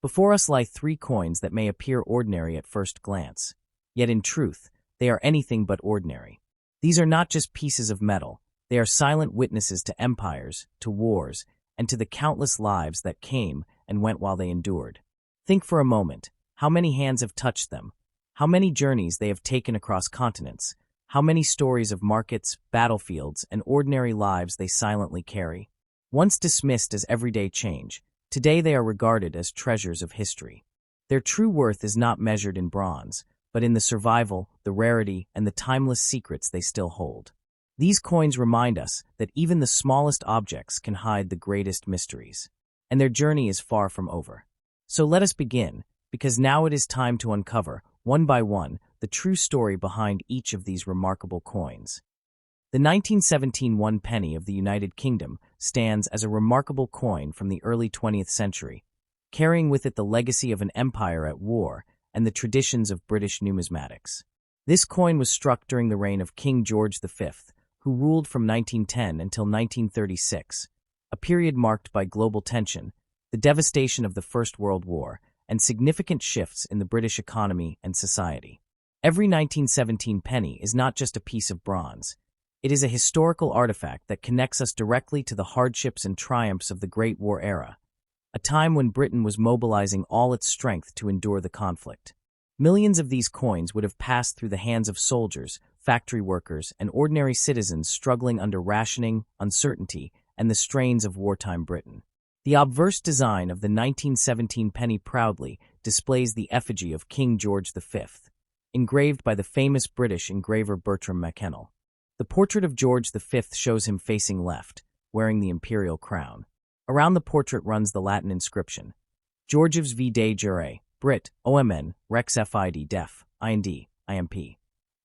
Before us lie three coins that may appear ordinary at first glance, yet in truth, they are anything but ordinary. These are not just pieces of metal, they are silent witnesses to empires, to wars, and to the countless lives that came and went while they endured. Think for a moment, how many hands have touched them, how many journeys they have taken across continents, how many stories of markets, battlefields, and ordinary lives they silently carry. Once dismissed as everyday change, today they are regarded as treasures of history. Their true worth is not measured in bronze, but in the survival, the rarity, and the timeless secrets they still hold. These coins remind us that even the smallest objects can hide the greatest mysteries, and their journey is far from over. So let us begin, because now it is time to uncover, one by one, the true story behind each of these remarkable coins. The 1917 one penny of the United Kingdom stands as a remarkable coin from the early 20th century, carrying with it the legacy of an empire at war and the traditions of British numismatics. This coin was struck during the reign of King George V, who ruled from 1910 until 1936, a period marked by global tension, the devastation of the First World War, and significant shifts in the British economy and society. Every 1917 penny is not just a piece of bronze. It is a historical artifact that connects us directly to the hardships and triumphs of the Great War era, a time when Britain was mobilizing all its strength to endure the conflict. Millions of these coins would have passed through the hands of soldiers, factory workers, and ordinary citizens struggling under rationing, uncertainty, and the strains of wartime Britain. The obverse design of the 1917 penny proudly displays the effigy of King George V, engraved by the famous British engraver Bertram Mackennal. The portrait of George V shows him facing left, wearing the imperial crown. Around the portrait runs the Latin inscription, Georgius v. de jure, Brit, OMN, Rex Fid Def, IND, IMP,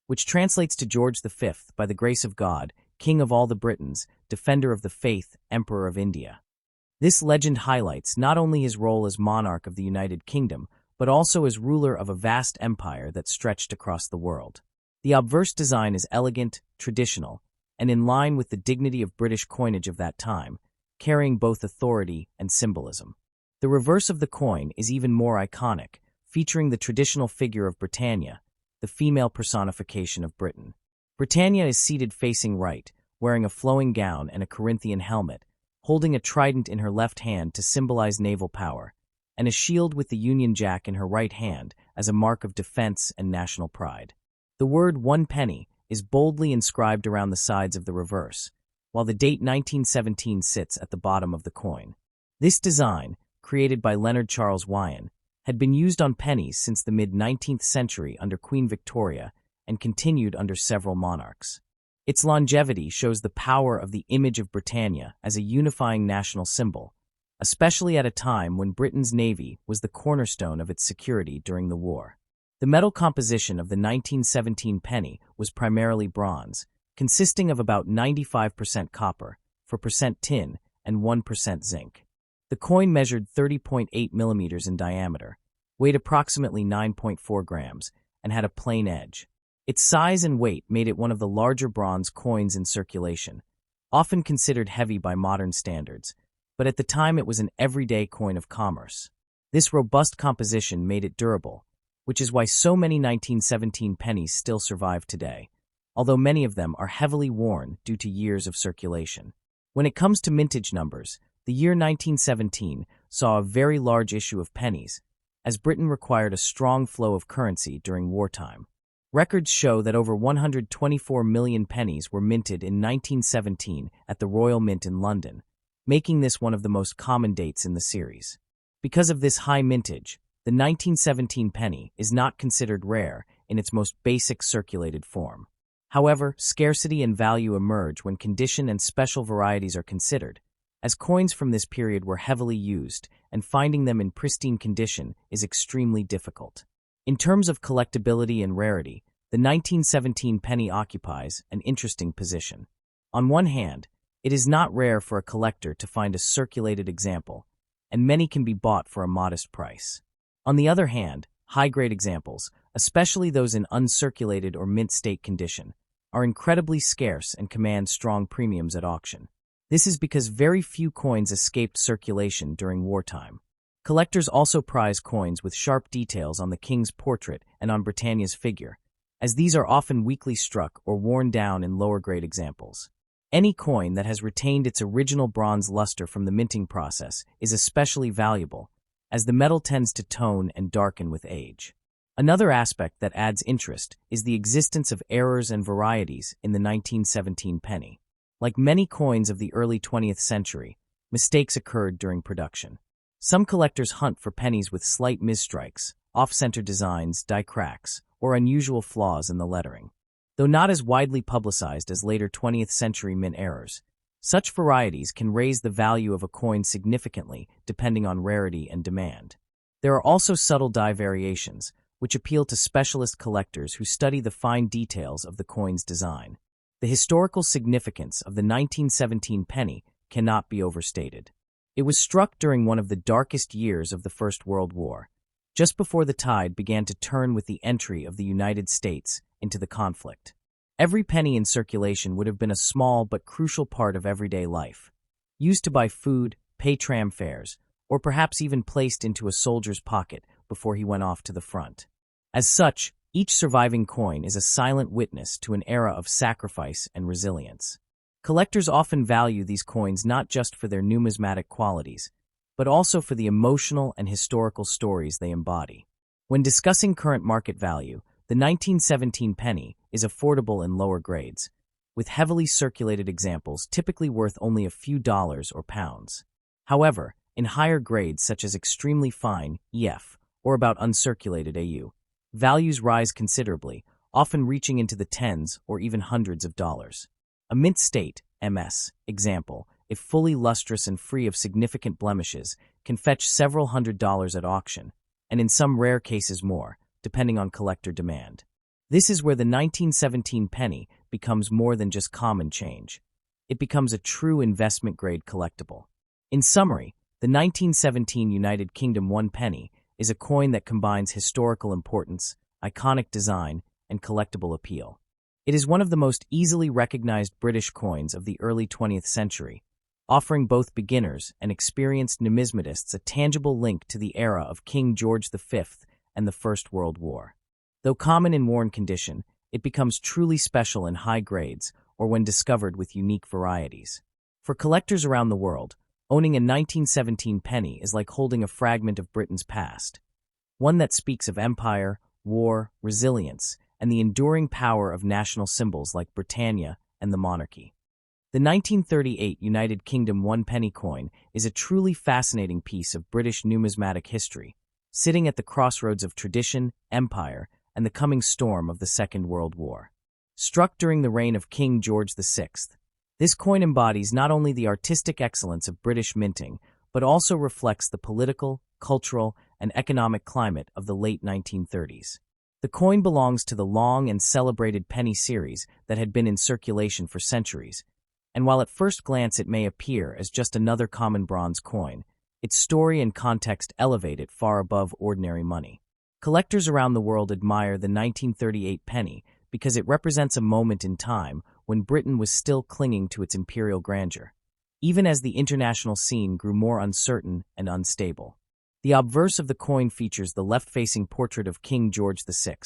which translates to George V, by the grace of God, King of all the Britons, Defender of the Faith, Emperor of India. This legend highlights not only his role as monarch of the United Kingdom, but also as ruler of a vast empire that stretched across the world. The obverse design is elegant, traditional, and in line with the dignity of British coinage of that time, carrying both authority and symbolism. The reverse of the coin is even more iconic, featuring the traditional figure of Britannia, the female personification of Britain. Britannia is seated facing right, wearing a flowing gown and a Corinthian helmet, holding a trident in her left hand to symbolize naval power, and a shield with the Union Jack in her right hand as a mark of defense and national pride. The word one penny is boldly inscribed around the sides of the reverse, while the date 1917 sits at the bottom of the coin. This design, created by Leonard Charles Wyon, had been used on pennies since the mid-19th century under Queen Victoria and continued under several monarchs. Its longevity shows the power of the image of Britannia as a unifying national symbol, especially at a time when Britain's navy was the cornerstone of its security during the war. The metal composition of the 1917 penny was primarily bronze, consisting of about 95% copper, 4% tin, and 1% zinc. The coin measured 30.8 millimeters in diameter, weighed approximately 9.4 grams, and had a plain edge. Its size and weight made it one of the larger bronze coins in circulation, often considered heavy by modern standards, but at the time it was an everyday coin of commerce. This robust composition made it durable, which is why so many 1917 pennies still survive today, although many of them are heavily worn due to years of circulation. When it comes to mintage numbers, the year 1917 saw a very large issue of pennies, as Britain required a strong flow of currency during wartime. Records show that over 124 million pennies were minted in 1917 at the Royal Mint in London, making this one of the most common dates in the series. Because of this high mintage, the 1917 penny is not considered rare in its most basic circulated form. However, scarcity and value emerge when condition and special varieties are considered, as coins from this period were heavily used, and finding them in pristine condition is extremely difficult. In terms of collectability and rarity, the 1917 penny occupies an interesting position. On one hand, it is not rare for a collector to find a circulated example, and many can be bought for a modest price. On the other hand, high-grade examples, especially those in uncirculated or mint state condition, are incredibly scarce and command strong premiums at auction. This is because very few coins escaped circulation during wartime. Collectors also prize coins with sharp details on the king's portrait and on Britannia's figure, as these are often weakly struck or worn down in lower-grade examples. Any coin that has retained its original bronze luster from the minting process is especially valuable, as the metal tends to tone and darken with age. Another aspect that adds interest is the existence of errors and varieties in the 1917 penny. Like many coins of the early 20th century, mistakes occurred during production. Some collectors hunt for pennies with slight misstrikes, off-center designs, die cracks, or unusual flaws in the lettering. Though not as widely publicized as later 20th century mint errors, such varieties can raise the value of a coin significantly depending on rarity and demand. There are also subtle die variations, which appeal to specialist collectors who study the fine details of the coin's design. The historical significance of the 1917 penny cannot be overstated. It was struck during one of the darkest years of the First World War, just before the tide began to turn with the entry of the United States into the conflict. Every penny in circulation would have been a small but crucial part of everyday life, used to buy food, pay tram fares, or perhaps even placed into a soldier's pocket before he went off to the front. As such, each surviving coin is a silent witness to an era of sacrifice and resilience. Collectors often value these coins not just for their numismatic qualities, but also for the emotional and historical stories they embody. When discussing current market value, the 1917 penny is affordable in lower grades, with heavily circulated examples typically worth only a few dollars or pounds. However, in higher grades such as extremely fine EF or about uncirculated AU, values rise considerably, often reaching into the tens or even hundreds of dollars. A mint state MS example, if fully lustrous and free of significant blemishes, can fetch several $100s at auction, and in some rare cases more, depending on collector demand. This is where the 1917 penny becomes more than just common change. It becomes a true investment-grade collectible. In summary, the 1917 United Kingdom 1 penny is a coin that combines historical importance, iconic design, and collectible appeal. It is one of the most easily recognized British coins of the early 20th century, offering both beginners and experienced numismatists a tangible link to the era of King George V and the First World War. Though common in worn condition, it becomes truly special in high grades or when discovered with unique varieties. For collectors around the world, owning a 1917 penny is like holding a fragment of Britain's past, one that speaks of empire, war, resilience, and the enduring power of national symbols like Britannia and the monarchy. The 1938 United Kingdom 1 penny coin is a truly fascinating piece of British numismatic history, sitting at the crossroads of tradition, empire, and the coming storm of the Second World War. Struck during the reign of King George VI, this coin embodies not only the artistic excellence of British minting, but also reflects the political, cultural, and economic climate of the late 1930s. The coin belongs to the long and celebrated penny series that had been in circulation for centuries, and while at first glance it may appear as just another common bronze coin, its story and context elevate it far above ordinary money. Collectors around the world admire the 1938 penny because it represents a moment in time when Britain was still clinging to its imperial grandeur, even as the international scene grew more uncertain and unstable. The obverse of the coin features the left-facing portrait of King George VI,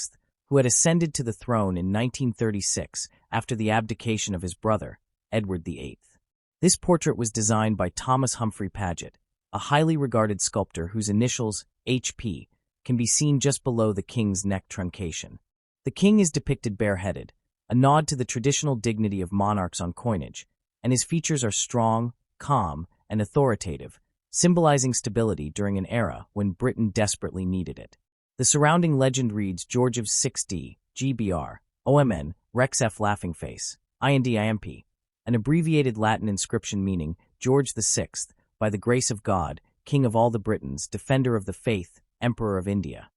who had ascended to the throne in 1936 after the abdication of his brother, Edward VIII. This portrait was designed by Thomas Humphrey Paget, a highly regarded sculptor whose initials, HP, can be seen just below the king's neck truncation. The king is depicted bareheaded, a nod to the traditional dignity of monarchs on coinage, and his features are strong, calm, and authoritative, symbolizing stability during an era when Britain desperately needed it. The surrounding legend reads George of 6D, GBR, OMN, Rex F laughing face, INDIMP, an abbreviated Latin inscription meaning George VI, by the grace of God, King of all the Britons, Defender of the Faith, Emperor of India.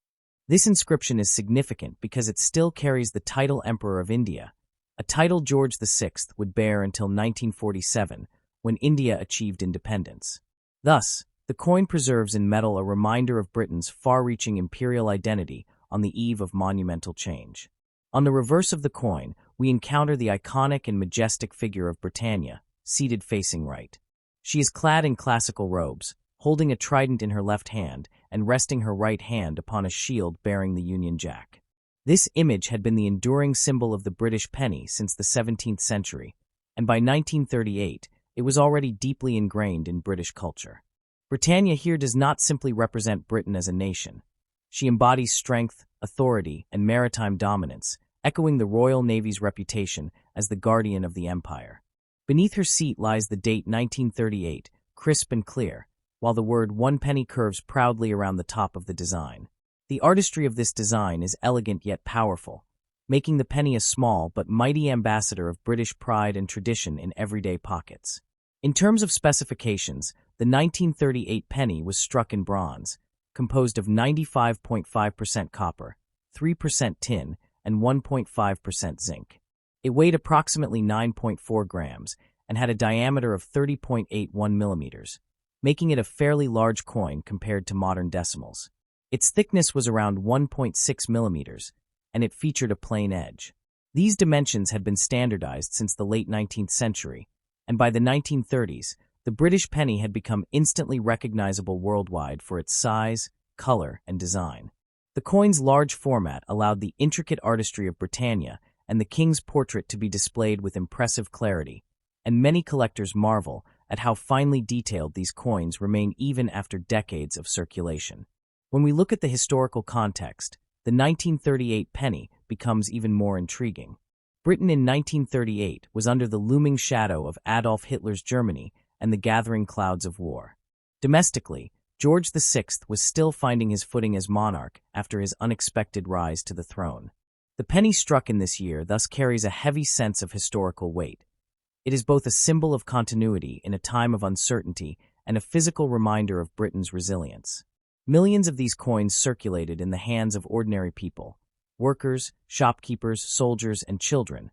This inscription is significant because it still carries the title Emperor of India, a title George VI would bear until 1947, when India achieved independence. Thus, the coin preserves in metal a reminder of Britain's far-reaching imperial identity on the eve of monumental change. On the reverse of the coin, we encounter the iconic and majestic figure of Britannia, seated facing right. She is clad in classical robes, holding a trident in her left hand and resting her right hand upon a shield bearing the Union Jack. This image had been the enduring symbol of the British penny since the 17th century, and by 1938, it was already deeply ingrained in British culture. Britannia here does not simply represent Britain as a nation. She embodies strength, authority, and maritime dominance, echoing the Royal Navy's reputation as the guardian of the empire. Beneath her seat lies the date 1938, crisp and clear, while the word 1 penny curves proudly around the top of the design. The artistry of this design is elegant yet powerful, making the penny a small but mighty ambassador of British pride and tradition in everyday pockets. In terms of specifications, the 1938 penny was struck in bronze, composed of 95.5% copper, 3% tin, and 1.5% zinc. It weighed approximately 9.4 grams and had a diameter of 30.81 millimeters, making it a fairly large coin compared to modern decimals. Its thickness was around 1.6 millimeters, and it featured a plain edge. These dimensions had been standardized since the late 19th century, and by the 1930s, the British penny had become instantly recognizable worldwide for its size, color, and design. The coin's large format allowed the intricate artistry of Britannia and the king's portrait to be displayed with impressive clarity, and many collectors marvel at how finely detailed these coins remain even after decades of circulation. When we look at the historical context, the 1938 penny becomes even more intriguing. Britain in 1938 was under the looming shadow of Adolf Hitler's Germany and the gathering clouds of war. Domestically, George VI was still finding his footing as monarch after his unexpected rise to the throne. The penny struck in this year thus carries a heavy sense of historical weight. It is both a symbol of continuity in a time of uncertainty and a physical reminder of Britain's resilience. Millions of these coins circulated in the hands of ordinary people, workers, shopkeepers, soldiers, and children,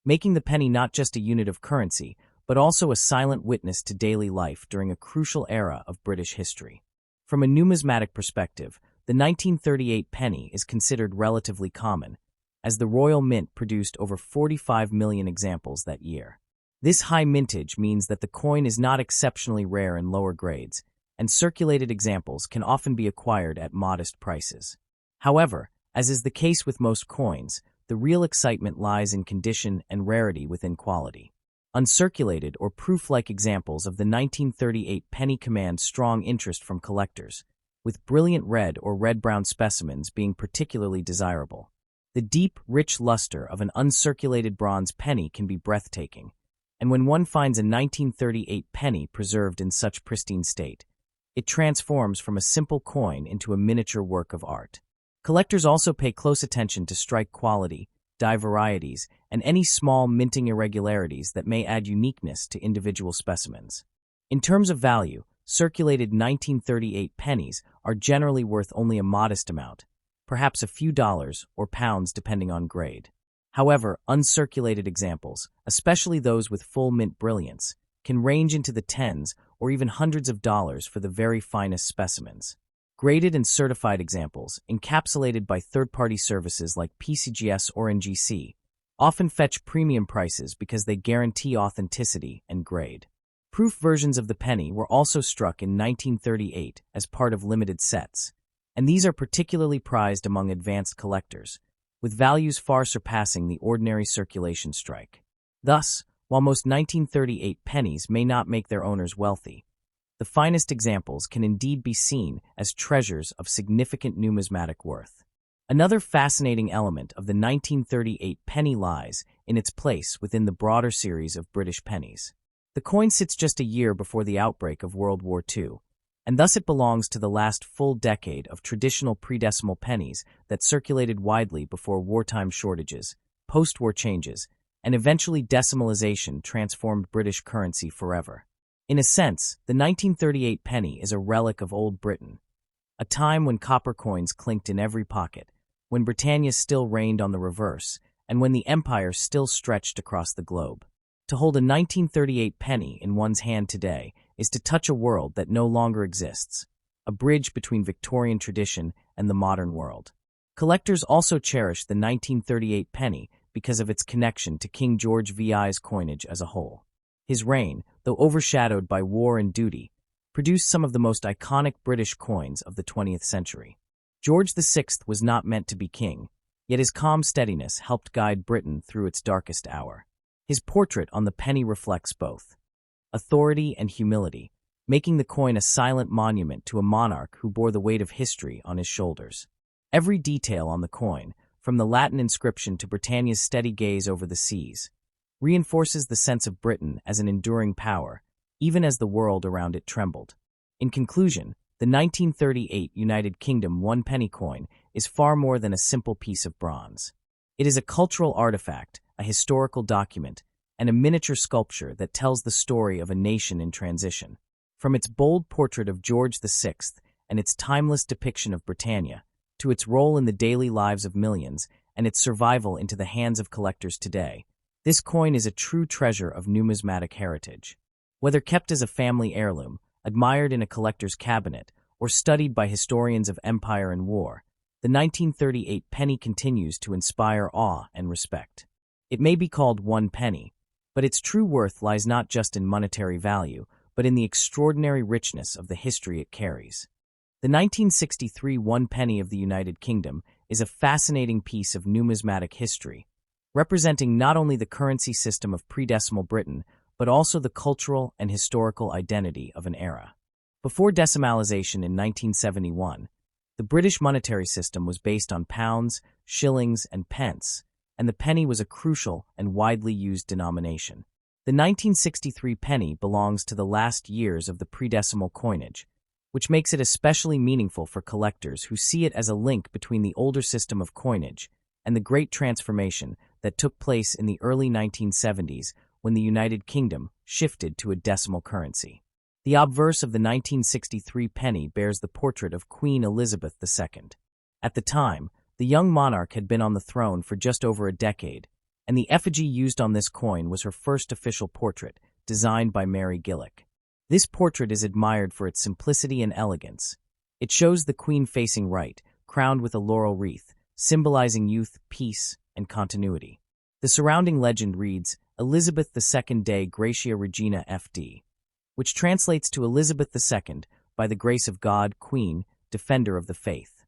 making the penny not just a unit of currency, but also a silent witness to daily life during a crucial era of British history. From a numismatic perspective, the 1938 penny is considered relatively common, as the Royal Mint produced over 45 million examples that year. This high mintage means that the coin is not exceptionally rare in lower grades, and circulated examples can often be acquired at modest prices. However, as is the case with most coins, the real excitement lies in condition and rarity within quality. Uncirculated or proof-like examples of the 1938 penny command strong interest from collectors, with brilliant red or red-brown specimens being particularly desirable. The deep, rich luster of an uncirculated bronze penny can be breathtaking, and when one finds a 1938 penny preserved in such pristine state, it transforms from a simple coin into a miniature work of art. Collectors also pay close attention to strike quality, die varieties, and any small minting irregularities that may add uniqueness to individual specimens. In terms of value, circulated 1938 pennies are generally worth only a modest amount, perhaps a few dollars or pounds depending on grade. However, uncirculated examples, especially those with full mint brilliance, can range into the tens or even hundreds of dollars for the very finest specimens. Graded and certified examples, encapsulated by third-party services like PCGS or NGC, often fetch premium prices because they guarantee authenticity and grade. Proof versions of the penny were also struck in 1938 as part of limited sets, and these are particularly prized among advanced collectors, with values far surpassing the ordinary circulation strike. Thus, while most 1938 pennies may not make their owners wealthy, the finest examples can indeed be seen as treasures of significant numismatic worth. Another fascinating element of the 1938 penny lies in its place within the broader series of British pennies. The coin sits just a year before the outbreak of World War II, and thus it belongs to the last full decade of traditional pre-decimal pennies that circulated widely before wartime shortages, post-war changes, and eventually decimalization transformed British currency forever. In a sense, the 1938 penny is a relic of old Britain, a time when copper coins clinked in every pocket, when Britannia still reigned on the reverse, and when the empire still stretched across the globe. To hold a 1938 penny in one's hand today is to touch a world that no longer exists, a bridge between Victorian tradition and the modern world. Collectors also cherish the 1938 penny because of its connection to King George VI's coinage as a whole. His reign, though overshadowed by war and duty, produced some of the most iconic British coins of the 20th century. George VI was not meant to be king, yet his calm steadiness helped guide Britain through its darkest hour. His portrait on the penny reflects both authority and humility, making the coin a silent monument to a monarch who bore the weight of history on his shoulders. Every detail on the coin, from the Latin inscription to Britannia's steady gaze over the seas, reinforces the sense of Britain as an enduring power, even as the world around it trembled. In conclusion, the 1938 United Kingdom one-penny coin is far more than a simple piece of bronze. It is a cultural artifact, a historical document, and a miniature sculpture that tells the story of a nation in transition. From its bold portrait of George VI and its timeless depiction of Britannia, to its role in the daily lives of millions and its survival into the hands of collectors today, this coin is a true treasure of numismatic heritage. Whether kept as a family heirloom, admired in a collector's cabinet, or studied by historians of empire and war, the 1938 penny continues to inspire awe and respect. It may be called one penny, but its true worth lies not just in monetary value, but in the extraordinary richness of the history it carries. The 1963 one penny of the United Kingdom is a fascinating piece of numismatic history, representing not only the currency system of pre-decimal Britain, but also the cultural and historical identity of an era. Before decimalization in 1971, the British monetary system was based on pounds, shillings, and pence, and the penny was a crucial and widely used denomination. The 1963 penny belongs to the last years of the pre-decimal coinage, which makes it especially meaningful for collectors who see it as a link between the older system of coinage and the great transformation that took place in the early 1970s when the United Kingdom shifted to a decimal currency. The obverse of the 1963 penny bears the portrait of Queen Elizabeth II. At the time, the young monarch had been on the throne for just over a decade, and the effigy used on this coin was her first official portrait, designed by Mary Gillick. This portrait is admired for its simplicity and elegance. It shows the queen facing right, crowned with a laurel wreath, symbolizing youth, peace, and continuity. The surrounding legend reads, Elizabeth II Dei Gratia Regina FD, which translates to Elizabeth II, by the grace of God, Queen, Defender of the Faith.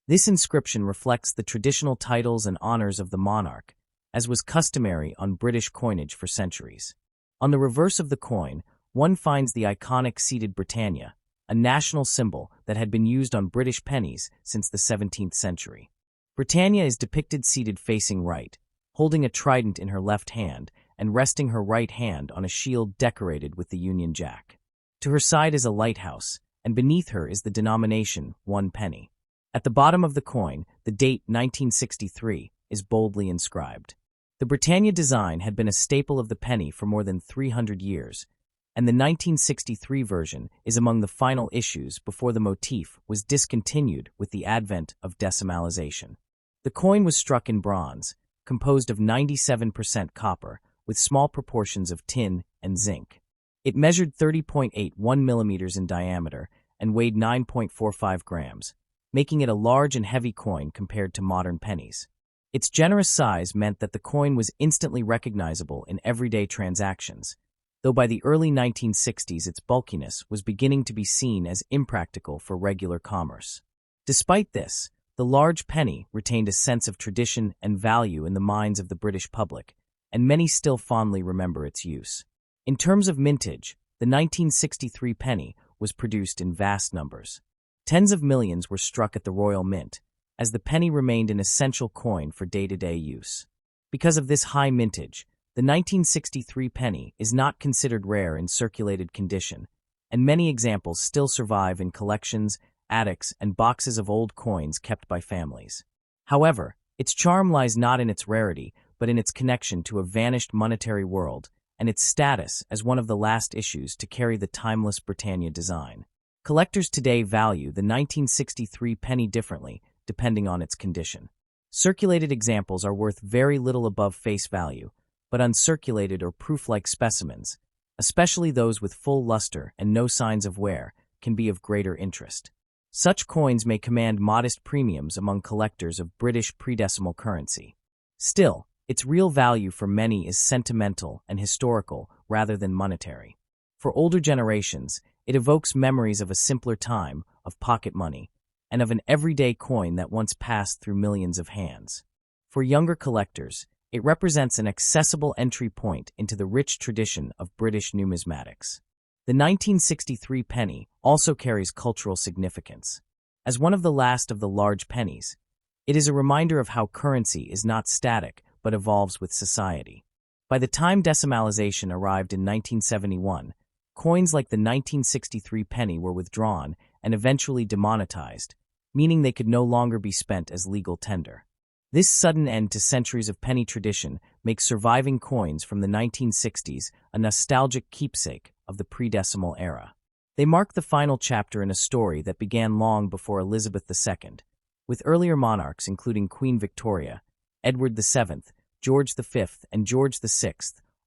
This inscription reflects the traditional titles and honors of the monarch, as was customary on British coinage for centuries. On the reverse of the coin, one finds the iconic seated Britannia, a national symbol that had been used on British pennies since the 17th century. Britannia is depicted seated facing right, holding a trident in her left hand and resting her right hand on a shield decorated with the Union Jack. To her side is a lighthouse, and beneath her is the denomination, one penny. At the bottom of the coin, the date 1963 is boldly inscribed. The Britannia design had been a staple of the penny for more than 300 years, and the 1963 version is among the final issues before the motif was discontinued with the advent of decimalization. The coin was struck in bronze, composed of 97% copper, with small proportions of tin and zinc. It measured 30.81 millimeters in diameter and weighed 9.45 grams, making it a large and heavy coin compared to modern pennies. Its generous size meant that the coin was instantly recognizable in everyday transactions, though by the early 1960s its bulkiness was beginning to be seen as impractical for regular commerce. Despite this, the large penny retained a sense of tradition and value in the minds of the British public, and many still fondly remember its use. In terms of mintage, the 1963 penny was produced in vast numbers. Tens of millions were struck at the Royal Mint, as the penny remained an essential coin for day-to-day use. Because of this high mintage, the 1963 penny is not considered rare in circulated condition, and many examples still survive in collections, attics, and boxes of old coins kept by families. However, its charm lies not in its rarity, but in its connection to a vanished monetary world and its status as one of the last issues to carry the timeless Britannia design. Collectors today value the 1963 penny differently, depending on its condition. Circulated examples are worth very little above face value, but uncirculated or proof-like specimens, especially those with full luster and no signs of wear, can be of greater interest. Such coins may command modest premiums among collectors of British pre-decimal currency. Still, its real value for many is sentimental and historical rather than monetary. For older generations, It evokes memories of a simpler time, of pocket money, and of an everyday coin that once passed through millions of hands. For younger collectors, it represents an accessible entry point into the rich tradition of British numismatics. The 1963 penny also carries cultural significance. As one of the last of the large pennies, it is a reminder of how currency is not static but evolves with society. By the time decimalization arrived in 1971, coins like the 1963 penny were withdrawn and eventually demonetized, meaning they could no longer be spent as legal tender. This sudden end to centuries of penny tradition makes surviving coins from the 1960s a nostalgic keepsake of the pre-decimal era. They mark the final chapter in a story that began long before Elizabeth II, with earlier monarchs including Queen Victoria, Edward VII, George V, and George VI,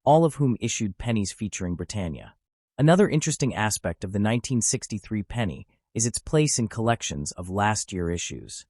all of whom issued pennies featuring Britannia. Another interesting aspect of the 1963 penny is its place in collections of last year issues.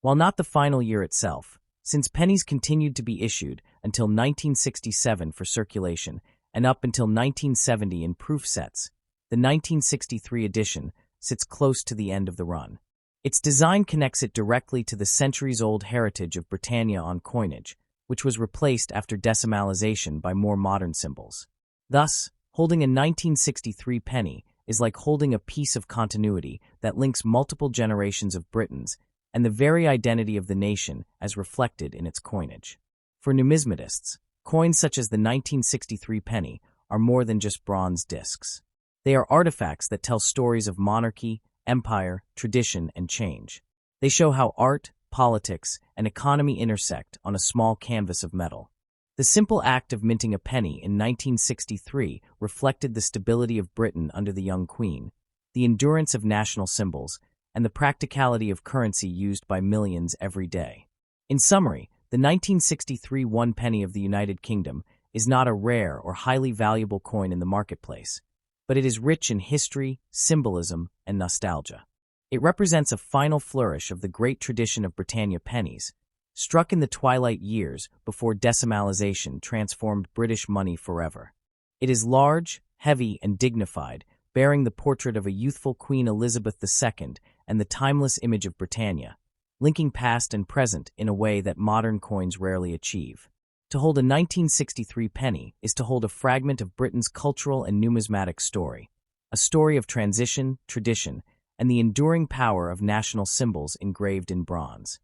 While not the final year itself, since pennies continued to be issued until 1967 for circulation and up until 1970 in proof sets, the 1963 edition sits close to the end of the run. Its design connects it directly to the centuries-old heritage of Britannia on coinage, which was replaced after decimalization by more modern symbols. Thus, holding a 1963 penny is like holding a piece of continuity that links multiple generations of Britons and the very identity of the nation as reflected in its coinage. For numismatists, coins such as the 1963 penny are more than just bronze discs. They are artifacts that tell stories of monarchy, empire, tradition, and change. They show how art, politics, and economy intersect on a small canvas of metal. The simple act of minting a penny in 1963 reflected the stability of Britain under the young queen, the endurance of national symbols, and the practicality of currency used by millions every day. In summary, the 1963 one penny of the United Kingdom is not a rare or highly valuable coin in the marketplace, but it is rich in history, symbolism, and nostalgia. It represents a final flourish of the great tradition of Britannia pennies, struck in the twilight years before decimalization transformed British money forever. It is large, heavy, and dignified, bearing the portrait of a youthful Queen Elizabeth II and the timeless image of Britannia, linking past and present in a way that modern coins rarely achieve. To hold a 1963 penny is to hold a fragment of Britain's cultural and numismatic story, a story of transition, tradition, and the enduring power of national symbols engraved in bronze.